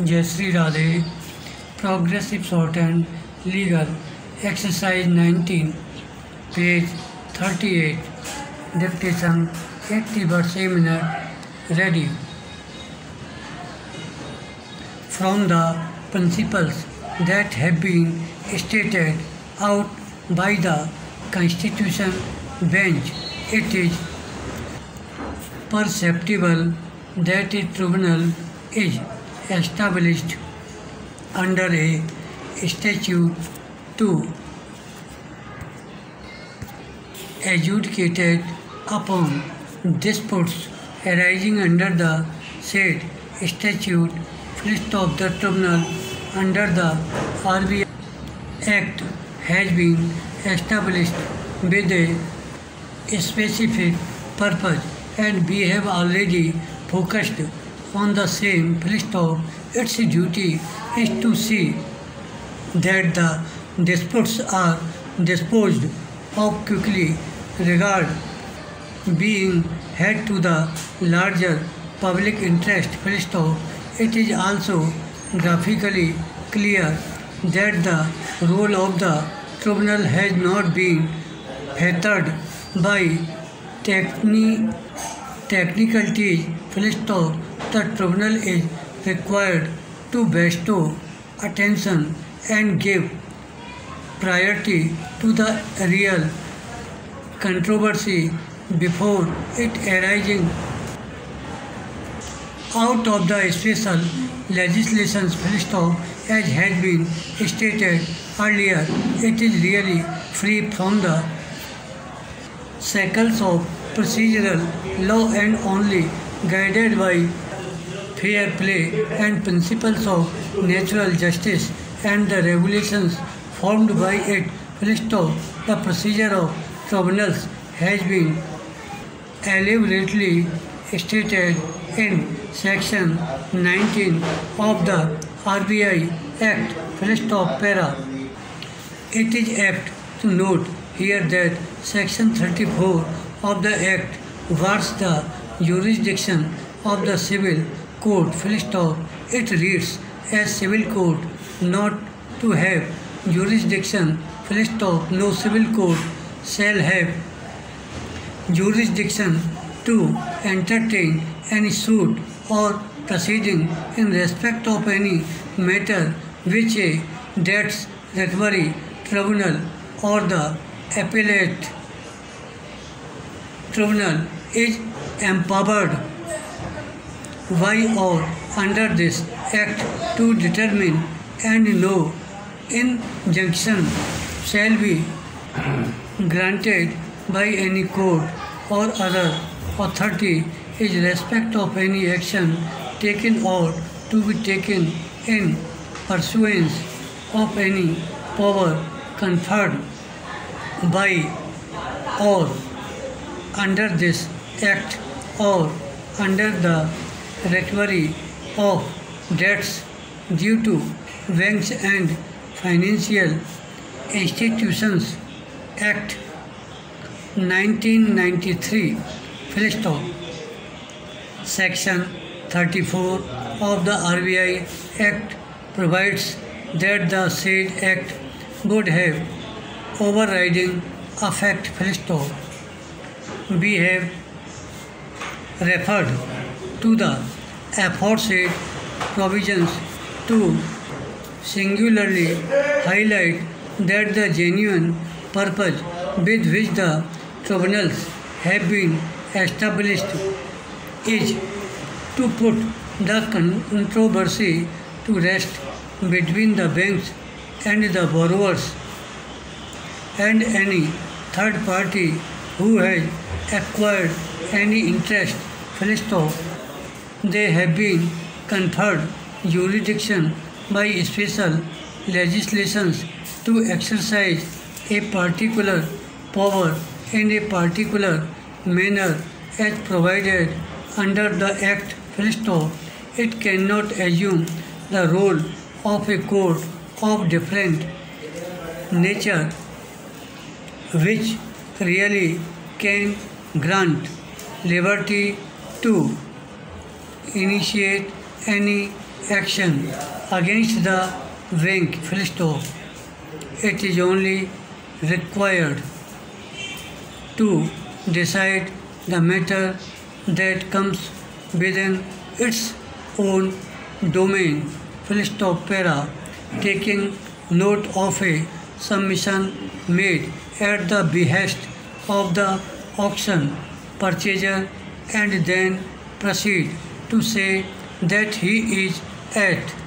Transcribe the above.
Jai Sri Radhe. Progressive Shorthand Legal Exercise 19, page 38. Dictation 80 words a minute. Ready. From the principles that have been stated out by the Constitution Bench, it is perceptible that a tribunal is established under a statute to adjudicate upon disputes arising under the said statute. Of the tribunal under the RBI Act has been established with a specific purpose, and we have already focused on the same. Its duty is to see that the disputes are disposed of quickly, regard being had to the larger public interest. It is also graphically clear that the role of the tribunal has not been fettered by technicalities. The tribunal is required to bestow attention and give priority to the real controversy before it arising out of the special legislation. As has been stated earlier, it is really free from the shackles of procedural law and only guided by fair play and principles of natural justice and the regulations formed by it. The procedure of tribunals has been elaborately stated in Section 19 of the RBI Act. Para. It is apt to note here that Section 34 of the Act guards the jurisdiction of the civil court. It reads as civil court not to have jurisdiction. No civil court shall have jurisdiction to entertain any suit or proceeding in respect of any matter which a debts recovery tribunal or the appellate tribunal is empowered by or under this Act to determine, and no injunction shall be granted by any court or other authority in respect of any action taken or to be taken in pursuance of any power conferred by or under this Act or under the recovery of debts due to banks and financial institutions. Act 1993. Section 34 of the RBI Act provides that the said Act would have overriding effect. We have referred to the aforesaid provisions to singularly highlight that the genuine purpose with which the tribunals have been established is to put the controversy to rest between the banks and the borrowers and any third party who has acquired any interest. They have been conferred jurisdiction by special legislations to exercise a particular power in a particular manner as provided under the Act. It cannot assume the role of a court of different nature which really can grant liberty to initiate any action against the wing full stop. It is only required to decide the matter that comes within its own domain full stop para, taking note of a submission made at the behest of the auction purchaser and then proceed to say that he is at